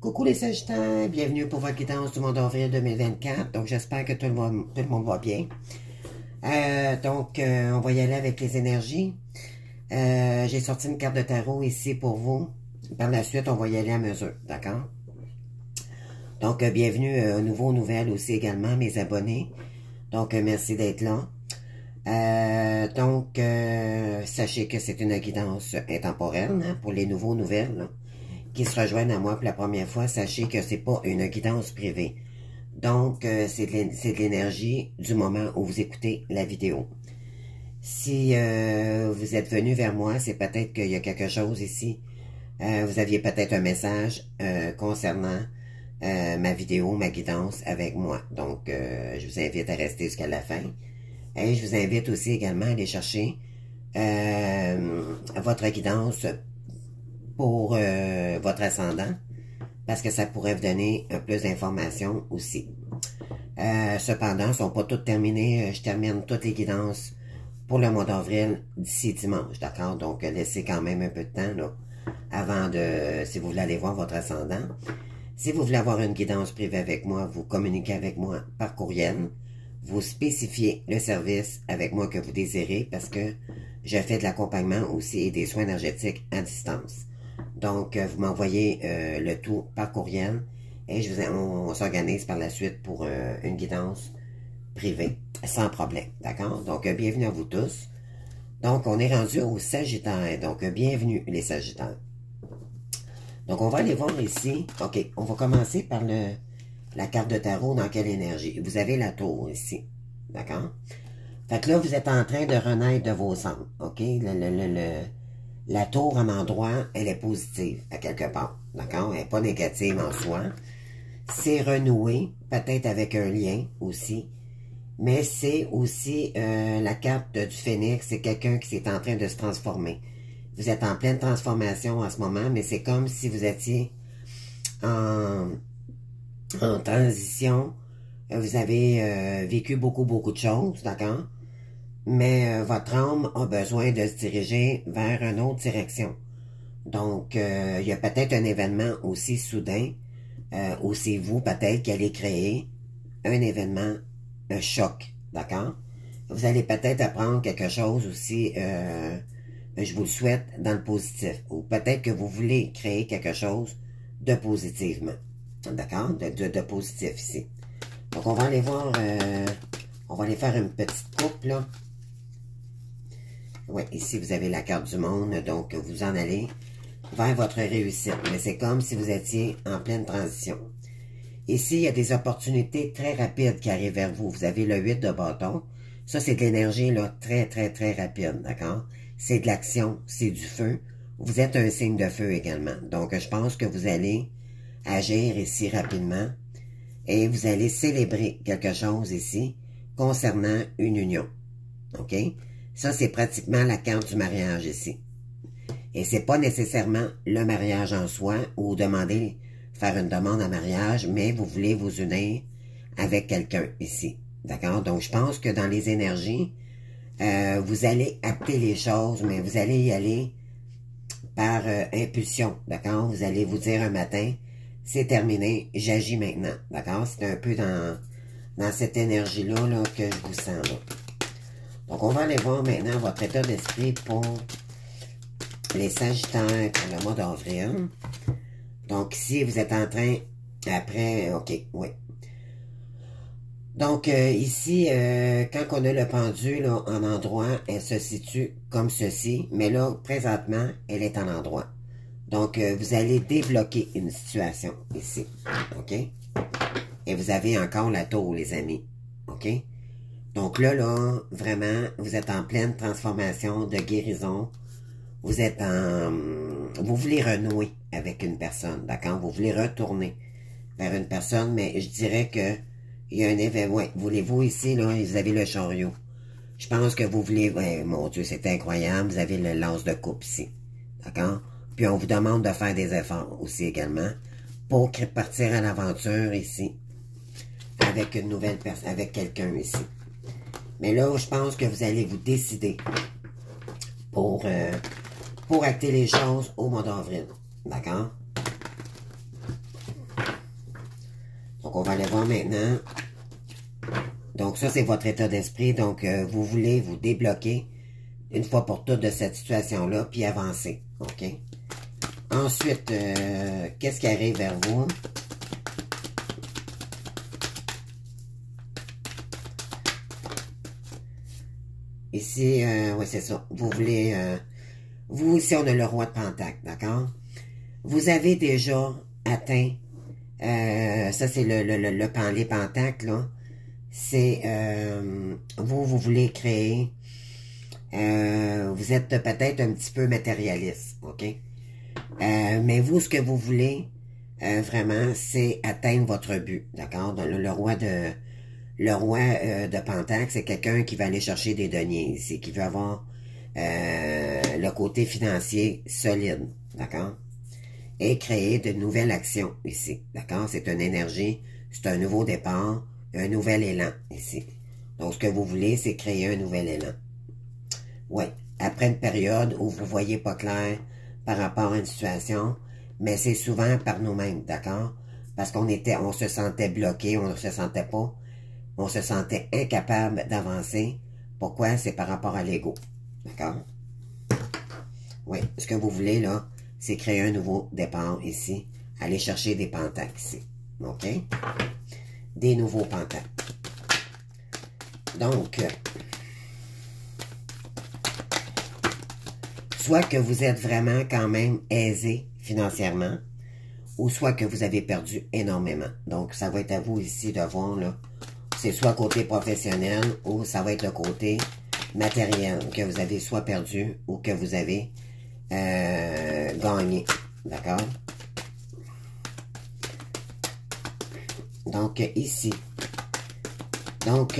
Coucou les Sagittaires, bienvenue pour votre guidance du mois d'avril 2024. Donc j'espère que tout le monde va bien. On va y aller avec les énergies. J'ai sorti une carte de tarot ici pour vous. Par la suite, on va y aller à mesure, d'accord? Donc bienvenue aux nouvelles aussi également, mes abonnés. Donc merci d'être là. Sachez que c'est une guidance intemporelle hein, pour les nouvelles là, qui se rejoignent à moi pour la première fois. Sachez que c'est pas une guidance privée. Donc, c'est de l'énergie du moment où vous écoutez la vidéo. Si vous êtes venu vers moi, c'est peut-être qu'il y a quelque chose ici. Vous aviez peut-être un message concernant ma vidéo, ma guidance avec moi. Donc, je vous invite à rester jusqu'à la fin. Et je vous invite aussi également à aller chercher votre guidance pour votre ascendant, parce que ça pourrait vous donner plus d'informations aussi. Cependant, elles ne sont pas toutes terminées. Je termine toutes les guidances pour le mois d'avril d'ici dimanche, d'accord? Donc, laissez quand même un peu de temps, là, avant de, si vous voulez aller voir votre ascendant. Si vous voulez avoir une guidance privée avec moi, vous communiquez avec moi par courriel. Vous spécifiez le service avec moi que vous désirez, parce que je fais de l'accompagnement aussi et des soins énergétiques à distance. Donc, vous m'envoyez le tout par courriel et on s'organise par la suite pour une guidance privée, sans problème, d'accord? Donc, bienvenue à vous tous. Donc, on est rendu au Sagittaire, donc bienvenue les Sagittaires. Donc, on va aller voir ici, ok, on va commencer par la carte de tarot dans quelle énergie. Vous avez la tour ici, d'accord? Fait que là, vous êtes en train de renaître de vos cendres, ok? La tour en endroit, elle est positive à quelque part, d'accord? Elle n'est pas négative en soi. C'est renoué, peut-être avec un lien aussi, mais c'est aussi la carte du phénix, c'est quelqu'un qui est en train de se transformer. Vous êtes en pleine transformation en ce moment, mais c'est comme si vous étiez en transition. Vous avez vécu beaucoup de choses, d'accord? Mais votre âme a besoin de se diriger vers une autre direction. Donc, il y a peut-être un événement aussi soudain, ou c'est vous peut-être qui allez créer un événement, un choc, d'accord? Vous allez peut-être apprendre quelque chose aussi, je vous le souhaite, dans le positif. Ou peut-être que vous voulez créer quelque chose de positivement, d'accord? De positif ici. Donc, on va aller voir, on va aller faire une petite coupe, là. Oui, ici, vous avez la carte du monde, donc vous en allez vers votre réussite. Mais c'est comme si vous étiez en pleine transition. Ici, il y a des opportunités très rapides qui arrivent vers vous. Vous avez le 8 de bâton. Ça, c'est de l'énergie là très rapide, d'accord? C'est de l'action, c'est du feu. Vous êtes un signe de feu également. Donc, je pense que vous allez agir ici rapidement et vous allez célébrer quelque chose ici concernant une union. OK? Ça, c'est pratiquement la carte du mariage ici. Et c'est pas nécessairement le mariage en soi ou faire une demande en mariage, mais vous voulez vous unir avec quelqu'un ici. D'accord? Donc, je pense que dans les énergies, vous allez acter les choses, mais vous allez y aller par impulsion. D'accord? Vous allez vous dire un matin, c'est terminé, j'agis maintenant. D'accord? C'est un peu dans cette énergie-là là, que je vous sens là. Donc, on va aller voir maintenant votre état d'esprit pour les Sagittaires pour le mois d'avril. Donc, ici, vous êtes en train, après, ok, oui. Donc, ici, quand on a le pendule là, en endroit, elle se situe comme ceci. Mais là, présentement, elle est en endroit. Donc, vous allez débloquer une situation ici. OK? Et vous avez encore la tour, les amis. OK? Donc là, vraiment, vous êtes en pleine transformation de guérison. Vous êtes vous voulez renouer avec une personne, d'accord? Vous voulez retourner vers une personne, mais je dirais que il y a un événement. Ouais, voulez-vous ici, là, vous avez le chariot. Je pense que vous voulez, ouais, mon Dieu, c'est incroyable, vous avez le lance de coupe ici, d'accord? Puis on vous demande de faire des efforts aussi également pour partir à l'aventure ici avec une nouvelle personne, avec quelqu'un ici. Mais là, je pense que vous allez vous décider pour acter les choses au mois d'avril. D'accord? on va aller voir maintenant. Donc, ça, c'est votre état d'esprit. Donc, vous voulez vous débloquer une fois pour toutes de cette situation-là, puis avancer. OK? Ensuite, qu'est-ce qui arrive vers vous? Ici, oui, c'est ça. Vous voulez... vous, ici, on a le roi de Pentacle, d'accord? Vous avez déjà atteint... ça, c'est les pentacles, là. C'est... vous voulez créer... vous êtes peut-être un petit peu matérialiste, OK? Mais vous, ce que vous voulez, vraiment, c'est atteindre votre but, d'accord? Le roi de Pentacle, c'est quelqu'un qui va aller chercher des deniers ici, qui veut avoir le côté financier solide, d'accord? Et créer de nouvelles actions ici, d'accord? C'est une énergie, c'est un nouveau départ, un nouvel élan ici. Donc, ce que vous voulez, c'est créer un nouvel élan. Oui, après une période où vous voyez pas clair par rapport à une situation, mais c'est souvent par nous-mêmes, d'accord? Parce on se sentait bloqué, on se sentait incapable d'avancer. Pourquoi? C'est par rapport à l'ego, d'accord? Oui, ce que vous voulez, là, c'est créer un nouveau départ ici. Aller chercher des pentacles ici, OK? Des nouveaux pentacles. Donc, soit que vous êtes vraiment quand même aisé financièrement, ou soit que vous avez perdu énormément. Donc, ça va être à vous ici de voir, là. C'est soit côté professionnel, ou ça va être le côté matériel, que vous avez soit perdu, ou que vous avez gagné. D'accord? Donc, ici. Donc,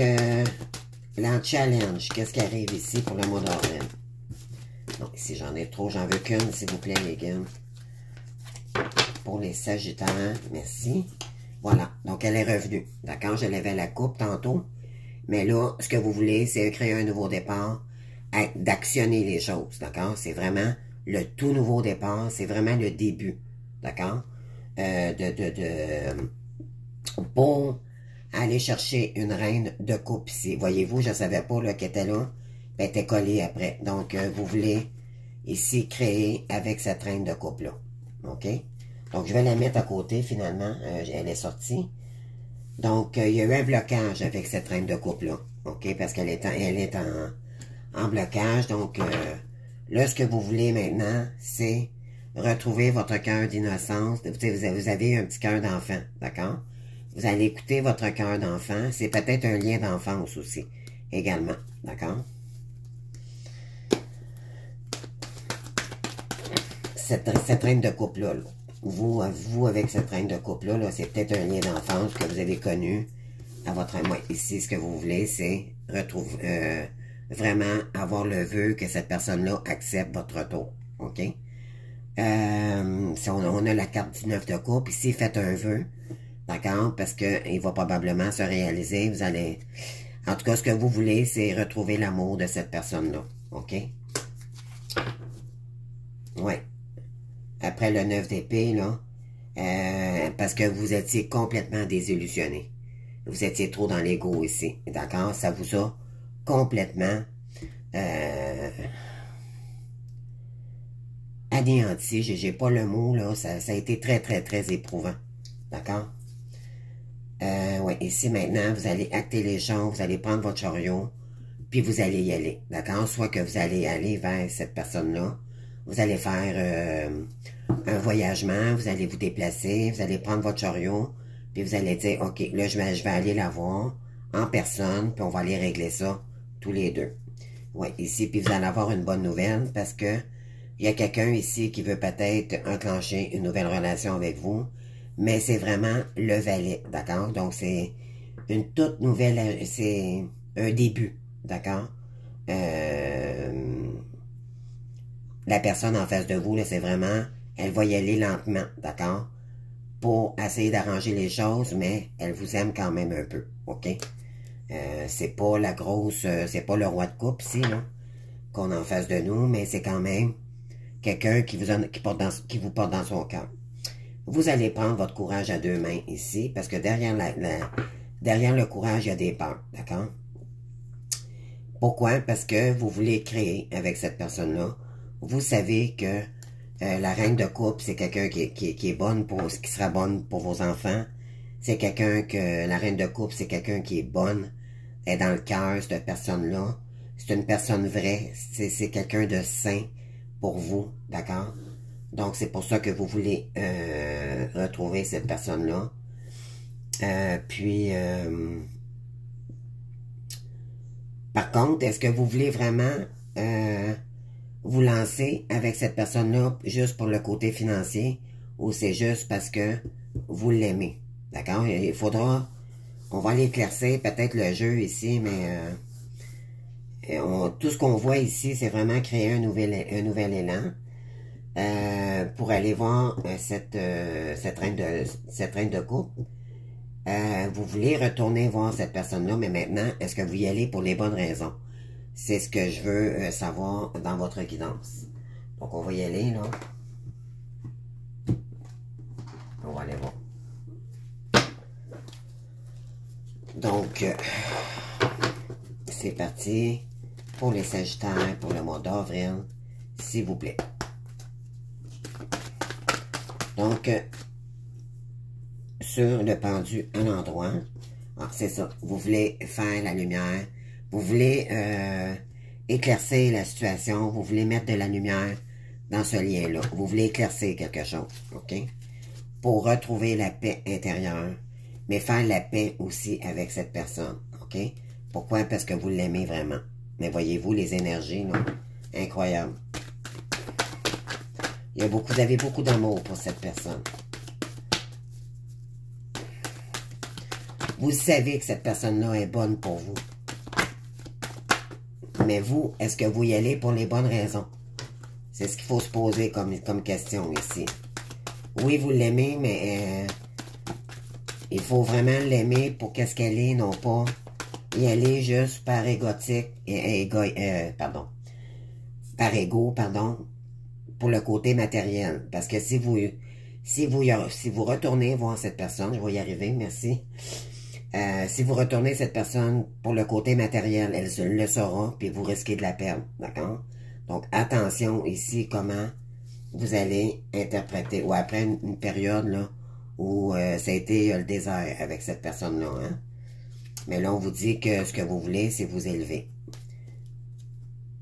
la challenge, qu'est-ce qui arrive ici pour le mois d'avril? Non, ici, j'en ai trop. J'en veux qu'une, s'il vous plaît, les gars. Pour les Sagittaires, merci. Voilà, donc elle est revenue. D'accord, je levais la coupe tantôt. Mais là, ce que vous voulez, c'est créer un nouveau départ, d'actionner les choses. D'accord, c'est vraiment le tout nouveau départ. C'est vraiment le début. D'accord, pour aller chercher une reine de coupe ici. Voyez-vous, je ne savais pas qu'elle était là. Elle était collée après. Donc, vous voulez ici créer avec cette reine de coupe-là. OK? Donc, je vais la mettre à côté, finalement. Elle est sortie. Donc, il y a eu un blocage avec cette reine de coupe-là. OK? Parce qu'elle est en blocage. Donc, là, ce que vous voulez maintenant, c'est retrouver votre cœur d'innocence. Vous avez un petit cœur d'enfant. D'accord? Vous allez écouter votre cœur d'enfant. C'est peut-être un lien d'enfance aussi, également. D'accord? Cette reine de couple-là, vous, avec cette reine de couple-là, c'est peut-être un lien d'enfance que vous avez connu à votre... Moi, ici, ce que vous voulez, c'est retrouver... vraiment avoir le vœu que cette personne-là accepte votre retour. OK? Si on a la carte du 9 de coupe, ici, faites un vœu. D'accord? Parce que il va probablement se réaliser. Vous allez... En tout cas, ce que vous voulez, c'est retrouver l'amour de cette personne-là. OK? Ouais. Après le 9 d'épée, là, parce que vous étiez complètement désillusionné. Vous étiez trop dans l'ego ici. D'accord? Ça vous a complètement anéanti. J'ai pas le mot, là. Ça a été très, très, très éprouvant. D'accord? Ouais, ici, maintenant, vous allez acter les gens, vous allez prendre votre chariot, puis vous allez y aller. D'accord? Soit que vous allez aller vers cette personne-là, vous allez faire un voyagement, vous allez vous déplacer, vous allez prendre votre chariot, puis vous allez dire, OK, là, je vais aller la voir en personne, puis on va aller régler ça tous les deux. Ouais, ici, puis vous allez avoir une bonne nouvelle, parce que il y a quelqu'un ici qui veut peut-être enclencher une nouvelle relation avec vous, mais c'est vraiment le valet, d'accord? Donc, c'est une toute nouvelle, c'est un début, d'accord? La personne en face de vous, là, c'est vraiment, elle va y aller lentement, d'accord? Pour essayer d'arranger les choses, mais elle vous aime quand même un peu, OK? C'est pas la grosse, c'est pas le roi de coupe ici, là, qu'on a en face de nous, mais c'est quand même quelqu'un qui vous porte dans son cœur. vous allez prendre votre courage à deux mains ici, parce que derrière derrière le courage, il y a des peurs, d'accord? Pourquoi? Parce que vous voulez créer avec cette personne-là. Vous savez que la reine de coupe, c'est quelqu'un qui est bonne qui sera bonne pour vos enfants. C'est quelqu'un que, la reine de coupe, c'est quelqu'un qui est bonne, est dans le cœur, cette personne-là. C'est une personne vraie, c'est quelqu'un de sain pour vous, d'accord? Donc, c'est pour ça que vous voulez retrouver cette personne-là. Par contre, est-ce que vous voulez vraiment vous lancer avec cette personne-là juste pour le côté financier ou c'est juste parce que vous l'aimez? D'accord? Il faudra, on va l'éclaircir peut-être le jeu ici, mais tout ce qu'on voit ici, c'est vraiment créer un nouvel élan pour aller voir cette reine de coupe. Vous voulez retourner voir cette personne-là, mais maintenant, est-ce que vous y allez pour les bonnes raisons? C'est ce que je veux savoir dans votre guidance. Donc, on va y aller, là. On va aller voir. Donc, c'est parti pour les Sagittaires pour le mois d'avril, s'il vous plaît. Donc, sur le pendu à l'endroit, c'est ça, vous voulez faire la lumière, vous voulez éclaircir la situation, vous voulez mettre de la lumière dans ce lien-là, vous voulez éclaircir quelque chose, ok? Pour retrouver la paix intérieure, mais faire la paix aussi avec cette personne, ok? Pourquoi? Parce que vous l'aimez vraiment. Mais voyez-vous les énergies, là? Incroyable. Vous avez beaucoup d'amour pour cette personne. Vous savez que cette personne-là est bonne pour vous. Mais vous, est-ce que vous y allez pour les bonnes raisons? C'est ce qu'il faut se poser comme question ici. Oui, vous l'aimez, mais il faut vraiment l'aimer pour qu'est-ce qu'elle est, non pas y aller juste par pardon, pour le côté matériel. Parce que si vous retournez voir cette personne, je vais y arriver, merci. Si vous retournez cette personne pour le côté matériel, elle le saura, puis vous risquez de la perdre, d'accord? Donc, attention ici, comment vous allez interpréter, ou après une période, là, où ça a été le désert avec cette personne-là, hein? Mais là, on vous dit que ce que vous voulez, c'est vous élever.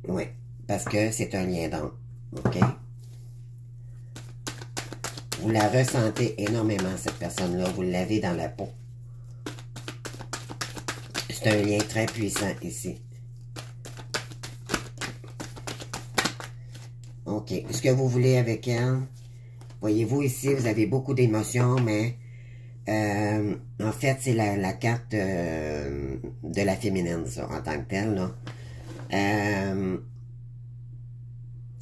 Oui, parce que c'est un lien d'âme, ok? Vous la ressentez énormément, cette personne-là, vous l'avez dans la peau. C'est un lien très puissant ici. OK. Ce que vous voulez avec elle, voyez-vous ici, vous avez beaucoup d'émotions, mais en fait, c'est la carte de la féminine, ça, en tant que telle, là.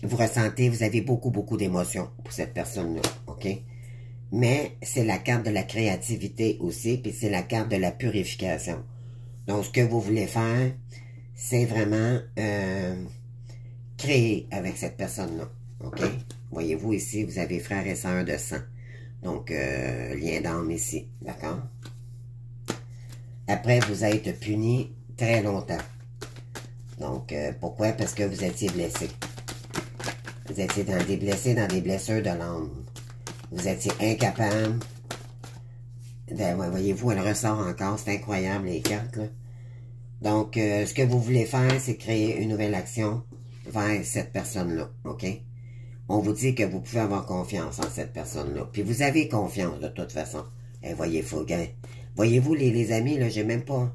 Vous ressentez, vous avez beaucoup d'émotions pour cette personne-là, OK? Mais c'est la carte de la créativité aussi, puis c'est la carte de la purification. Donc, ce que vous voulez faire, c'est vraiment créer avec cette personne-là. OK? Voyez-vous ici, vous avez frère et sœur de sang. Donc, lien d'âme ici. D'accord? Après, vous êtes puni très longtemps. Donc, pourquoi? Parce que vous étiez blessé. Vous étiez blessés dans des blessures de l'âme. Vous étiez incapable. Voyez-vous, elle ressort encore. C'est incroyable, les cartes, là. Donc, ce que vous voulez faire, c'est créer une nouvelle action vers cette personne-là, OK? On vous dit que vous pouvez avoir confiance en cette personne-là. Puis vous avez confiance, de toute façon. Voyez-vous, les amis, là, j'ai même pas...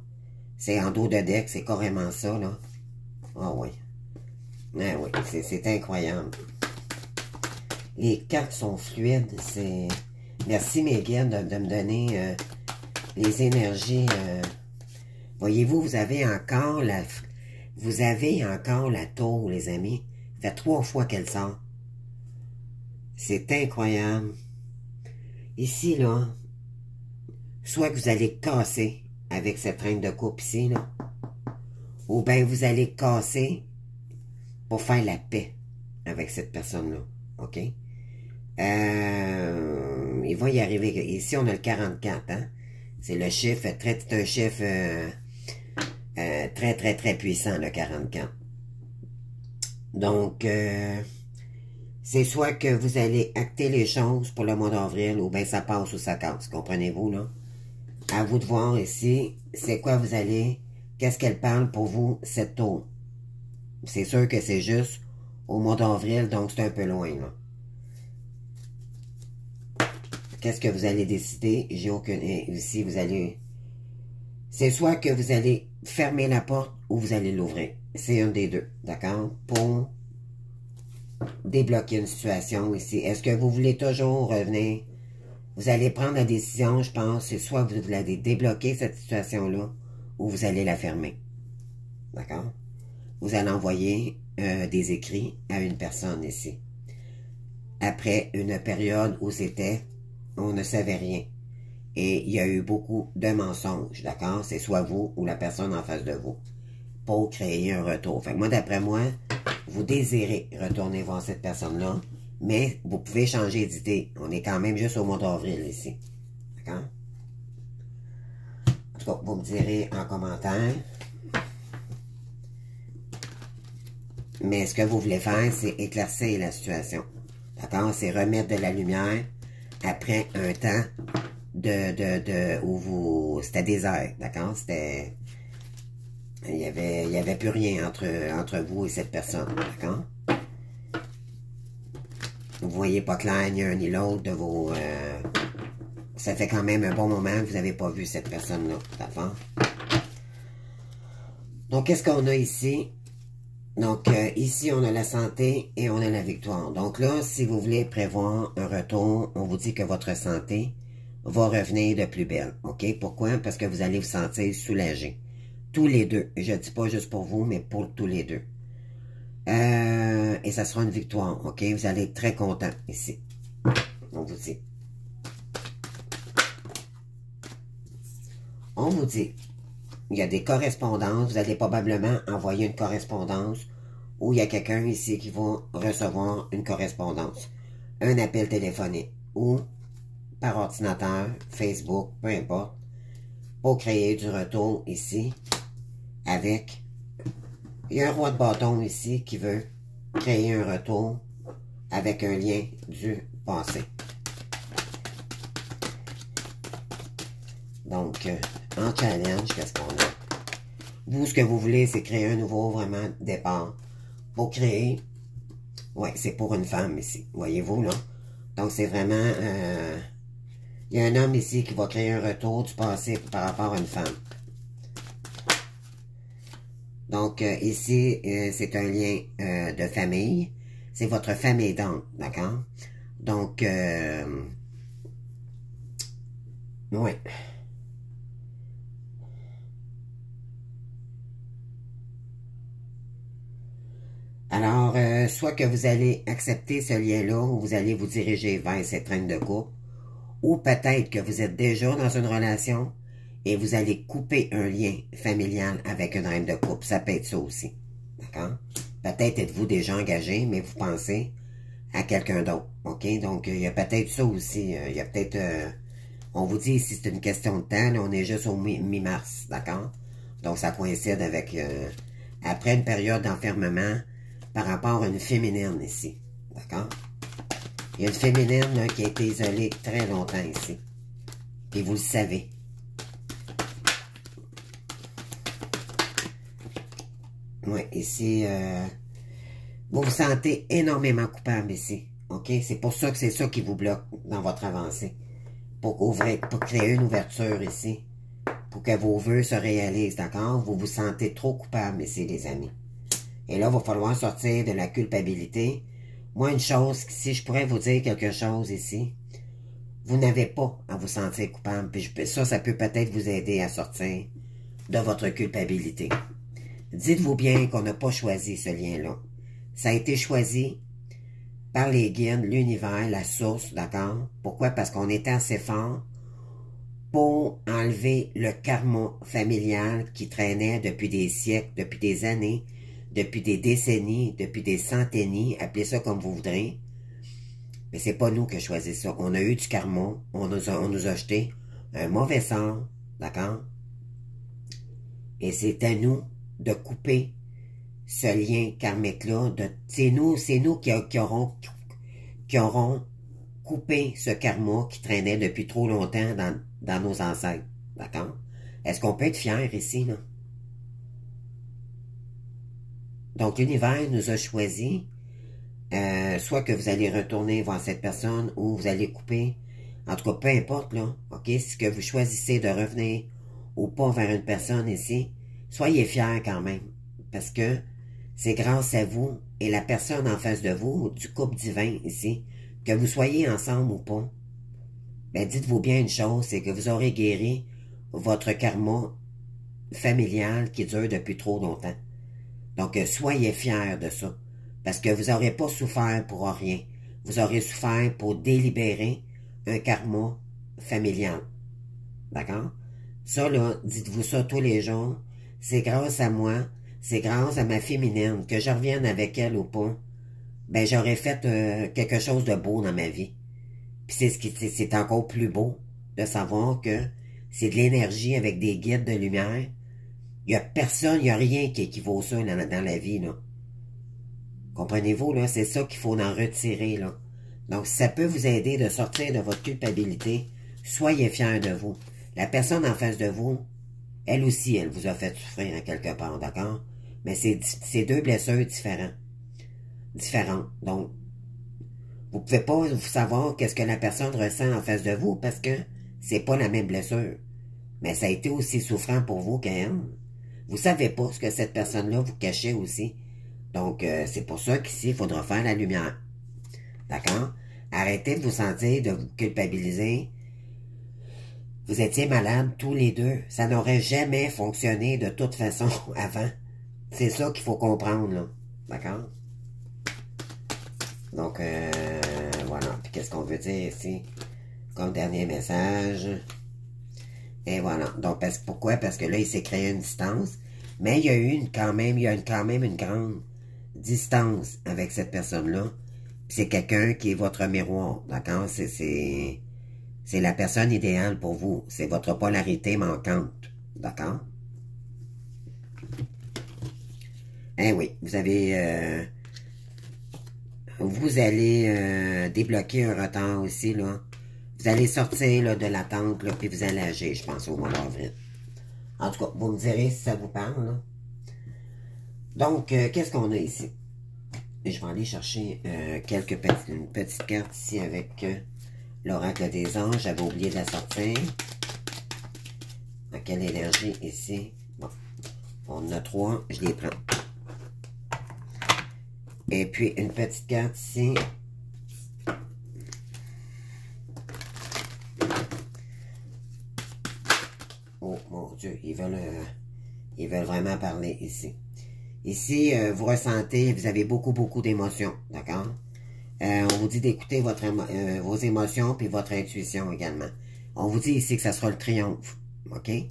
C'est en dos de deck, c'est carrément ça, là. Ah oui. Ah oui, c'est incroyable. Les cartes sont fluides, c'est... Merci, mes guides, de me donner les énergies... Voyez-vous, vous avez encore la tour, les amis. Ça fait 3 fois qu'elle sort. C'est incroyable. Ici, là, soit que vous allez casser avec cette reine de coupe ici, là, ou bien vous allez casser pour faire la paix avec cette personne-là. OK? Il il va y arriver. Ici, on a le 44, hein. C'est le chiffre, c'est un chiffre très, très, très puissant, le 44. Donc, c'est soit que vous allez acter les choses pour le mois d'avril, ou bien ça passe ou ça casse, comprenez-vous, là? À vous de voir ici, c'est quoi vous allez, qu'est-ce qu'elle parle pour vous, cette taupe. C'est sûr que c'est juste au mois d'avril, donc c'est un peu loin, là. Qu'est-ce que vous allez décider? J'ai aucune... Ici, vous allez... C'est soit que vous allez fermer la porte ou vous allez l'ouvrir. C'est un des deux, d'accord? Pour débloquer une situation ici. Est-ce que vous voulez toujours revenir? Vous allez prendre la décision, je pense, c'est soit vous allez débloquer cette situation-là ou vous allez la fermer. D'accord? Vous allez envoyer des écrits à une personne ici. Après une période où on ne savait rien. Et il y a eu beaucoup de mensonges, d'accord? C'est soit vous ou la personne en face de vous. Pour créer un retour. Fait que moi, d'après moi, vous désirez retourner voir cette personne-là, mais vous pouvez changer d'idée. On est quand même juste au mois d'avril ici. D'accord? En tout cas, vous me direz en commentaire. Mais ce que vous voulez faire, c'est éclaircir la situation. D'accord? C'est remettre de la lumière après un temps où c'était désert. D'accord? C'était... Il y avait plus rien entre vous et cette personne. D'accord? Vous voyez pas clair ni un ni l'autre de vos... ça fait quand même un bon moment que vous n'avez pas vu cette personne-là. D'accord? Donc, qu'est-ce qu'on a ici? Donc, ici, on a la santé et on a la victoire. Donc là, si vous voulez prévoir un retour, on vous dit que votre santé va revenir de plus belle. OK? Pourquoi? Parce que vous allez vous sentir soulagé. Tous les deux. Je ne dis pas juste pour vous, mais pour tous les deux. Et ça sera une victoire. OK? Vous allez être très content ici. On vous dit. On vous dit. Il y a des correspondances. Vous allez probablement envoyer une correspondance où il y a quelqu'un ici qui va recevoir une correspondance. Un appel téléphonique ou par ordinateur, Facebook, peu importe, pour créer du retour ici avec... Il y a un roi de bâton ici qui veut créer un retour avec un lien du passé. Donc, en challenge, qu'est-ce qu'on a? Vous, ce que vous voulez, c'est créer un nouveau, vraiment, départ. Pour créer... Ouais, c'est pour une femme ici. Voyez-vous, là? Donc, c'est vraiment... il y a un homme ici qui va créer un retour du passé par rapport à une femme. Donc, ici, c'est un lien de famille. C'est votre famille d'âme, d'accord? Donc, ouais. Alors, soit que vous allez accepter ce lien-là, ou vous allez vous diriger vers cette reine de coupe, ou peut-être que vous êtes déjà dans une relation et vous allez couper un lien familial avec une reine de coupe. Ça peut être ça aussi. D'accord? Peut-être êtes-vous déjà engagé, mais vous pensez à quelqu'un d'autre. OK? Donc, il y a peut-être ça aussi. Il y a peut-être... on vous dit ici, c'est une question de temps. Là, on est juste au mi-mars. D'accord? Donc, ça coïncide avec... après une période d'enfermement par rapport à une féminine ici. D'accord? Il y a une féminine là, qui a été isolée très longtemps ici. Et vous le savez. Oui, ici, vous vous sentez énormément coupable ici. OK? C'est pour ça que c'est ça qui vous bloque dans votre avancée. Pour ouvrir, pour créer une ouverture ici. Pour que vos vœux se réalisent, d'accord? Vous vous sentez trop coupable ici, les amis. Et là, il va falloir sortir de la culpabilité. Moi, une chose, si je pourrais vous dire quelque chose ici, vous n'avez pas à vous sentir coupable. Puis ça peut peut-être vous aider à sortir de votre culpabilité. Dites-vous bien qu'on n'a pas choisi ce lien-là. Ça a été choisi par les guides, l'univers, la source, d'accord? Pourquoi? Parce qu'on était assez fort pour enlever le karma familial qui traînait depuis des siècles, depuis des années, depuis des décennies, depuis des centennies, appelez ça comme vous voudrez. Mais c'est pas nous qui choisissons ça. On a eu du karma, on nous a jeté un mauvais sort, d'accord? Et c'est à nous de couper ce lien karmique-là. C'est nous qui auront coupé ce karma qui traînait depuis trop longtemps dans nos ancêtres, d'accord? Est-ce qu'on peut être fier ici, là? Donc, l'univers nous a choisi, soit que vous allez retourner voir cette personne ou vous allez couper. En tout cas, peu importe, là, ok? Si que vous choisissez de revenir ou pas vers une personne ici, soyez fiers quand même. Parce que c'est grâce à vous et la personne en face de vous, du couple divin ici, que vous soyez ensemble ou pas, ben dites-vous bien une chose, c'est que vous aurez guéri votre karma familial qui dure depuis trop longtemps. Donc, soyez fiers de ça. Parce que vous n'aurez pas souffert pour rien. Vous aurez souffert pour délibérer un karma familial. D'accord? Ça, là, dites-vous ça tous les jours. C'est grâce à moi, c'est grâce à ma féminine, que je revienne avec elle ou pas, ben j'aurais fait quelque chose de beau dans ma vie. Puis c'est encore plus beau de savoir que c'est de l'énergie avec des guides de lumière. Il n'y a personne, il n'y a rien qui équivaut ça dans la vie, là. Comprenez-vous, là? C'est ça qu'il faut en retirer, là. Donc, si ça peut vous aider de sortir de votre culpabilité, soyez fiers de vous. La personne en face de vous, elle aussi, elle vous a fait souffrir à quelque part, d'accord? Mais c'est deux blessures différentes. Donc, vous pouvez pas savoir qu'est-ce que la personne ressent en face de vous parce que c'est pas la même blessure. Mais ça a été aussi souffrant pour vous qu'elle. Vous savez pas ce que cette personne-là vous cachait aussi. Donc, c'est pour ça qu'ici, il faudra faire la lumière. D'accord? Arrêtez de vous sentir, de vous culpabiliser. Vous étiez malades tous les deux. Ça n'aurait jamais fonctionné de toute façon avant. C'est ça qu'il faut comprendre, là. D'accord? Donc, voilà. Puis qu'est-ce qu'on veut dire ici? Comme dernier message. Et voilà. Donc, pourquoi? Parce que là, il s'est créé une distance. Mais il y a eu quand même une grande distance avec cette personne-là. C'est quelqu'un qui est votre miroir. D'accord? C'est la personne idéale pour vous. C'est votre polarité manquante. D'accord? Eh oui, vous allez débloquer un retard aussi, là. Vous allez sortir là, de l'attente, là, puis vous allez agir, je pense, au mois d'avril. En tout cas, vous me direz si ça vous parle, là. Donc, qu'est-ce qu'on a ici? Et je vais aller chercher une petite carte ici avec l'oracle des anges. J'avais oublié de la sortir. À quelle énergie ici? Bon, on en a 3, je les prends. Et puis, une petite carte ici. Oh, mon Dieu, ils veulent vraiment parler ici. Ici, vous ressentez, vous avez beaucoup d'émotions, d'accord? On vous dit d'écouter vos émotions puis votre intuition également. On vous dit ici que ça sera le triomphe, ok? Il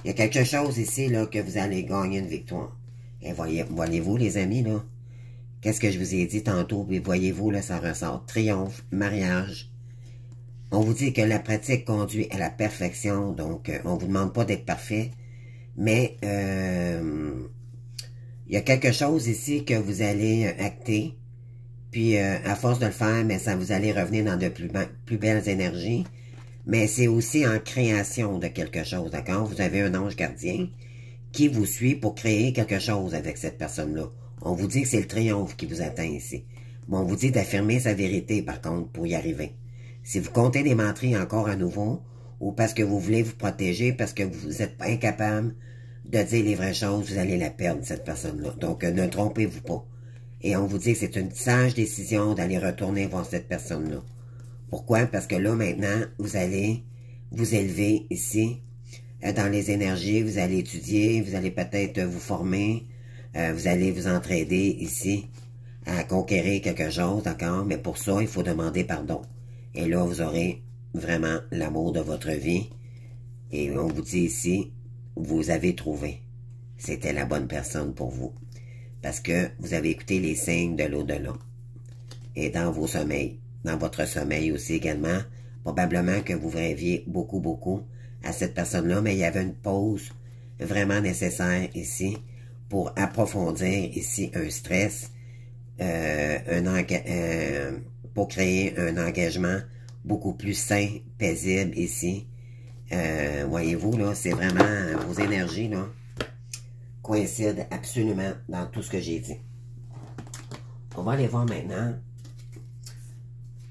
y a quelque chose ici, là, que vous allez gagner une victoire. Et voyez-vous, les amis, là? Qu'est-ce que je vous ai dit tantôt? Puis voyez-vous, là, ça ressort. Triomphe, mariage. On vous dit que la pratique conduit à la perfection, donc on vous demande pas d'être parfait, mais il y a quelque chose ici que vous allez acter, puis à force de le faire, mais ça vous allez revenir dans de plus belles énergies, mais c'est aussi en création de quelque chose, d'accord? Vous avez un ange gardien qui vous suit pour créer quelque chose avec cette personne-là. On vous dit que c'est le triomphe qui vous atteint ici. Mais on vous dit d'affirmer sa vérité, par contre, pour y arriver. Si vous comptez des menteries encore à nouveau, ou parce que vous voulez vous protéger, parce que vous êtes incapable de dire les vraies choses, vous allez la perdre, cette personne-là. Donc, ne trompez-vous pas. Et on vous dit que c'est une sage décision d'aller retourner voir cette personne-là. Pourquoi? Parce que là, maintenant, vous allez vous élever ici, dans les énergies, vous allez étudier, vous allez peut-être vous former, vous allez vous entraider ici à conquérir quelque chose, d'accord? Mais pour ça, il faut demander pardon. Et là, vous aurez vraiment l'amour de votre vie. Et on vous dit ici, vous avez trouvé. C'était la bonne personne pour vous. Parce que vous avez écouté les signes de l'au-delà. Et dans vos sommeils, dans votre sommeil aussi également. Probablement que vous rêviez beaucoup, beaucoup à cette personne-là, mais il y avait une pause vraiment nécessaire ici pour approfondir ici un stress, pour créer un engagement beaucoup plus sain, paisible ici. Voyez-vous, là, c'est vraiment vos énergies, là, coïncident absolument dans tout ce que j'ai dit. On va aller voir maintenant.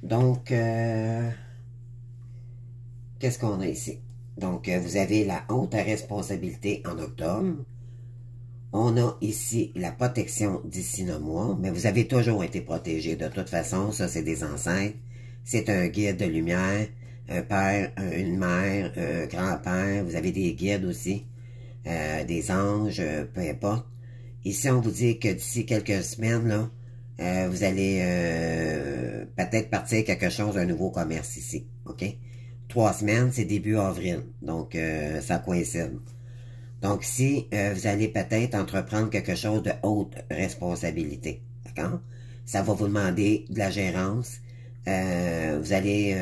Donc, qu'est-ce qu'on a ici? Donc, vous avez la haute responsabilité en octobre. On a ici la protection d'ici 9 mois, mais vous avez toujours été protégé. De toute façon, ça, c'est des ancêtres. C'est un guide de lumière, un père, une mère, un grand-père. Vous avez des guides aussi, des anges, peu importe. Ici, on vous dit que d'ici quelques semaines, là, vous allez peut-être partir quelque chose, un nouveau commerce ici, OK? 3 semaines, c'est début avril, donc ça coïncide. Donc, si vous allez peut-être entreprendre quelque chose de haute responsabilité, d'accord? Ça va vous demander de la gérance. Vous allez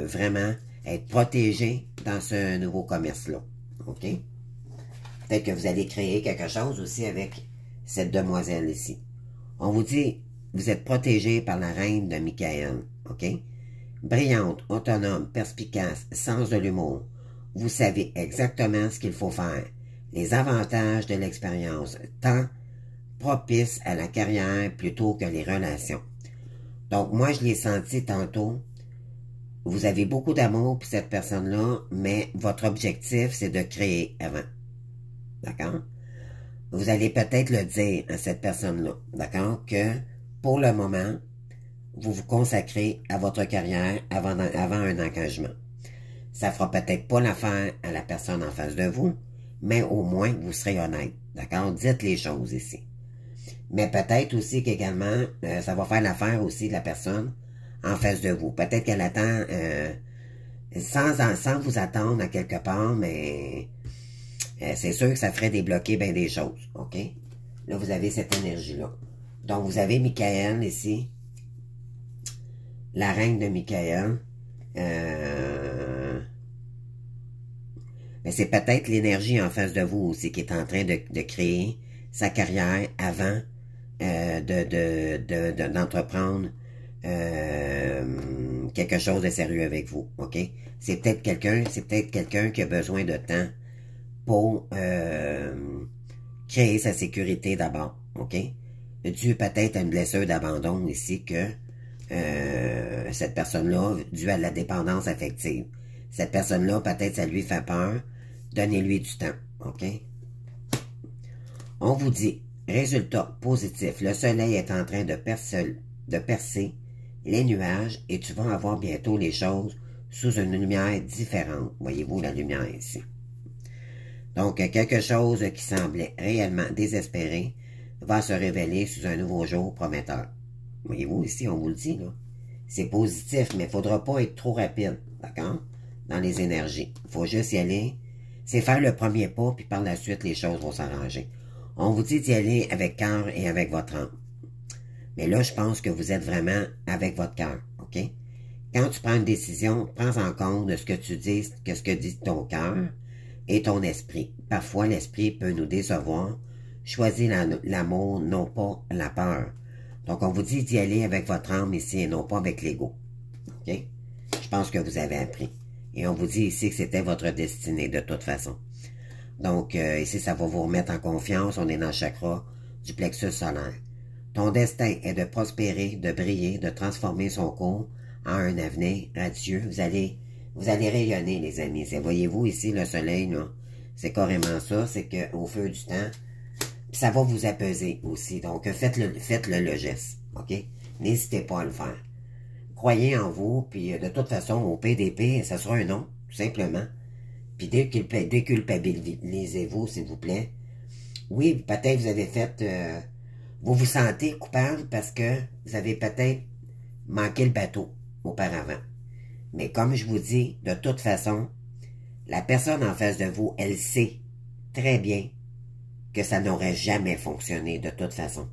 vraiment être protégé dans ce nouveau commerce-là, OK? Peut-être que vous allez créer quelque chose aussi avec cette demoiselle ici. On vous dit, vous êtes protégé par la reine de Michael, OK? Brillante, autonome, perspicace, sens de l'humour. Vous savez exactement ce qu'il faut faire. Les avantages de l'expérience, tant propice à la carrière plutôt que les relations. Donc, moi, je l'ai senti tantôt. Vous avez beaucoup d'amour pour cette personne-là, mais votre objectif, c'est de créer avant. D'accord? Vous allez peut-être le dire à cette personne-là, d'accord? Que, pour le moment, vous vous consacrez à votre carrière avant un engagement. Ça fera peut-être pas l'affaire à la personne en face de vous, mais au moins, vous serez honnête. D'accord? Dites les choses ici. Mais peut-être aussi qu'également, ça va faire l'affaire aussi de la personne en face de vous. Peut-être qu'elle attend, sans vous attendre à quelque part, mais c'est sûr que ça ferait débloquer bien des choses. OK? Là, vous avez cette énergie-là. Donc, vous avez Michael ici. La reine de Michael. Mais c'est peut-être l'énergie en face de vous aussi qui est en train de créer sa carrière avant d'entreprendre quelque chose de sérieux avec vous, OK? C'est peut-être quelqu'un qui a besoin de temps pour créer sa sécurité d'abord, OK? Dû peut-être à une blessure d'abandon ici que cette personne-là, dû à la dépendance affective. Cette personne-là, peut-être ça lui fait peur. Donnez-lui du temps, OK? On vous dit, résultat positif, le soleil est en train de percer les nuages et tu vas avoir bientôt les choses sous une lumière différente. Voyez-vous la lumière ici? Donc, quelque chose qui semblait réellement désespéré va se révéler sous un nouveau jour prometteur. Voyez-vous, ici, on vous le dit, là. C'est positif, mais il ne faudra pas être trop rapide, d'accord? Dans les énergies. Il faut juste y aller. C'est faire le premier pas, puis par la suite, les choses vont s'arranger. On vous dit d'y aller avec cœur et avec votre âme. Mais là, je pense que vous êtes vraiment avec votre cœur, OK? Quand tu prends une décision, prends en compte de ce que tu dis, que ce que dit ton cœur et ton esprit. Parfois, l'esprit peut nous décevoir. Choisis l'amour, non pas la peur. Donc, on vous dit d'y aller avec votre âme ici et non pas avec l'ego. OK? Je pense que vous avez appris. Et on vous dit ici que c'était votre destinée de toute façon. Donc, ici, ça va vous remettre en confiance. On est dans le chakra du plexus solaire. Ton destin est de prospérer, de briller, de transformer son cours en un avenir radieux. Vous allez rayonner, les amis. Voyez-vous ici, le soleil, là, c'est carrément ça. C'est qu'au feu du temps, ça va vous apaiser aussi. Donc, faites-le geste. OK? N'hésitez pas à le faire. Croyez en vous, puis de toute façon, au PDP, ça sera un non, tout simplement. Puis déculpabilisez-vous, s'il vous plaît. Oui, peut-être vous avez fait... vous vous sentez coupable parce que vous avez peut-être manqué le bateau auparavant. Mais comme je vous dis, de toute façon, la personne en face de vous, elle sait très bien que ça n'aurait jamais fonctionné de toute façon.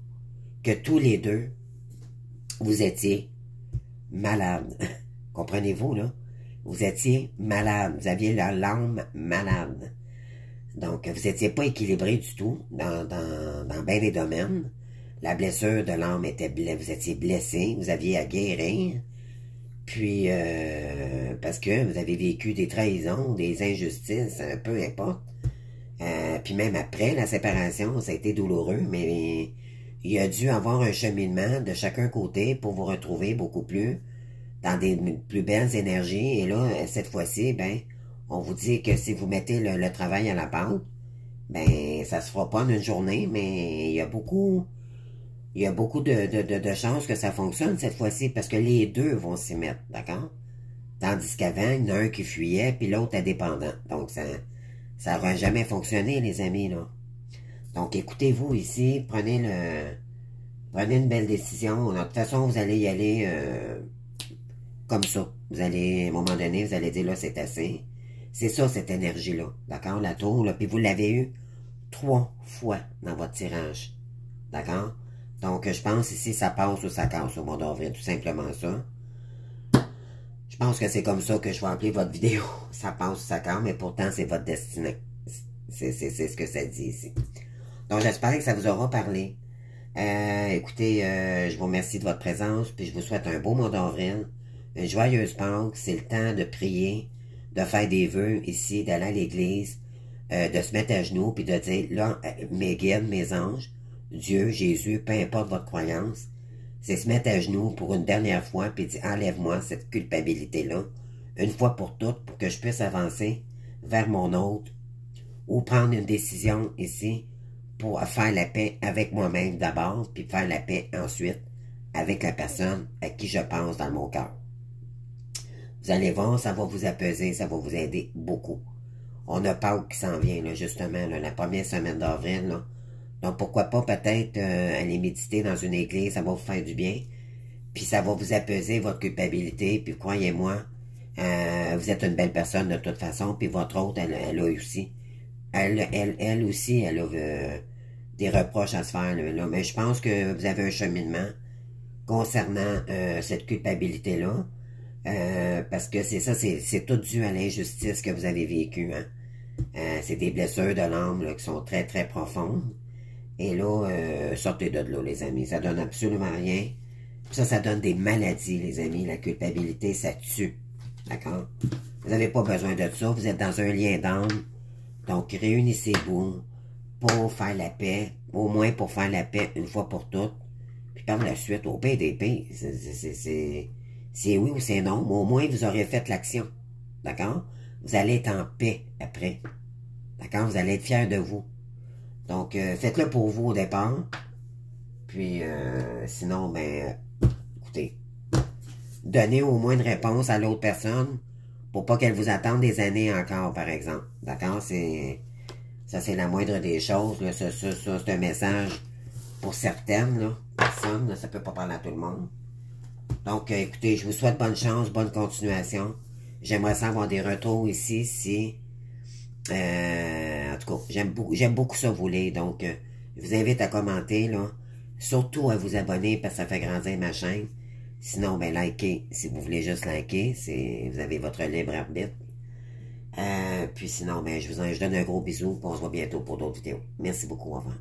Que tous les deux, vous étiez malade. Comprenez-vous, là? Vous étiez malade. Vous aviez l'âme malade. Donc, vous n'étiez pas équilibré du tout dans bien des domaines. La blessure de l'âme était blessée. Vous étiez blessé. Vous aviez à guérir. Puis, parce que vous avez vécu des trahisons, des injustices, peu importe. Puis même après la séparation, ça a été douloureux, mais il a dû avoir un cheminement de chacun côté pour vous retrouver beaucoup plus dans des plus belles énergies. Et là, cette fois-ci, ben, on vous dit que si vous mettez le travail à la pâte, ben, ça se fera pas en une journée, mais il y a beaucoup de chances que ça fonctionne cette fois-ci, parce que les deux vont s'y mettre, d'accord? Tandis qu'avant, il y en a un qui fuyait, puis l'autre est dépendant. Donc, ça n'aura jamais fonctionné, les amis, là. Donc, écoutez-vous ici, prenez une belle décision. De toute façon, vous allez y aller comme ça. Vous allez, à un moment donné, vous allez dire, là, c'est assez. C'est ça, cette énergie-là. D'accord? La tour, là. Puis vous l'avez eu 3 fois dans votre tirage. D'accord? Donc, je pense ici, ça passe ou ça casse au mois d'avril. Tout simplement ça. Je pense que c'est comme ça que je vais appeler votre vidéo. Ça passe ou ça casse, mais pourtant, c'est votre destinée. C'est ce que ça dit ici. Donc, j'espère que ça vous aura parlé. Écoutez, je vous remercie de votre présence, puis je vous souhaite un beau mois d'avril, une joyeuse Pâques. C'est le temps de prier, de faire des vœux ici, d'aller à l'église, de se mettre à genoux, puis de dire, là, mes guides, mes anges, Dieu, Jésus, peu importe votre croyance, c'est se mettre à genoux pour une dernière fois, puis dire, enlève-moi cette culpabilité-là, une fois pour toutes, pour que je puisse avancer vers mon autre, ou prendre une décision ici, pour faire la paix avec moi-même d'abord, puis faire la paix ensuite avec la personne à qui je pense dans mon cœur. Vous allez voir, ça va vous apaiser, ça va vous aider beaucoup. On a Pâques qui s'en vient, là, justement, là, la première semaine d'avril. Là. Donc, pourquoi pas peut-être aller méditer dans une église, ça va vous faire du bien. Puis ça va vous apaiser votre culpabilité, puis croyez-moi, vous êtes une belle personne de toute façon, puis votre autre, elle a aussi. Elle aussi, elle a des reproches à se faire, là. Mais je pense que vous avez un cheminement concernant cette culpabilité-là. Parce que c'est ça, c'est tout dû à l'injustice que vous avez vécue. Hein? C'est des blessures de l'âme qui sont très, très profondes. Et là, sortez de là, les amis. Ça donne absolument rien. Ça donne des maladies, les amis. La culpabilité, ça tue. D'accord? Vous n'avez pas besoin de ça. Vous êtes dans un lien d'âme. Donc, réunissez-vous pour faire la paix, au moins pour faire la paix une fois pour toutes. Puis par la suite, au PDP, c'est oui ou c'est non, mais au moins vous aurez fait l'action. D'accord? Vous allez être en paix après. D'accord? Vous allez être fiers de vous. Donc, faites-le pour vous au départ. Puis, sinon, ben, écoutez, donnez au moins une réponse à l'autre personne pour pas qu'elle vous attende des années encore, par exemple. D'accord? Ça, c'est la moindre des choses. Là. Ça, c'est un message pour certaines là, personnes. Là, ça peut pas parler à tout le monde. Donc, écoutez, je vous souhaite bonne chance, bonne continuation. J'aimerais ça avoir des retours ici, si... en tout cas, j'aime beaucoup ça vous lire. Donc, je vous invite à commenter, là. Surtout à vous abonner, parce que ça fait grandir ma chaîne. Sinon, ben, likez. Si vous voulez juste liker, vous avez votre libre arbitre. Puis sinon, ben, je donne un gros bisou, puis on se voit bientôt pour d'autres vidéos. Merci beaucoup, au revoir.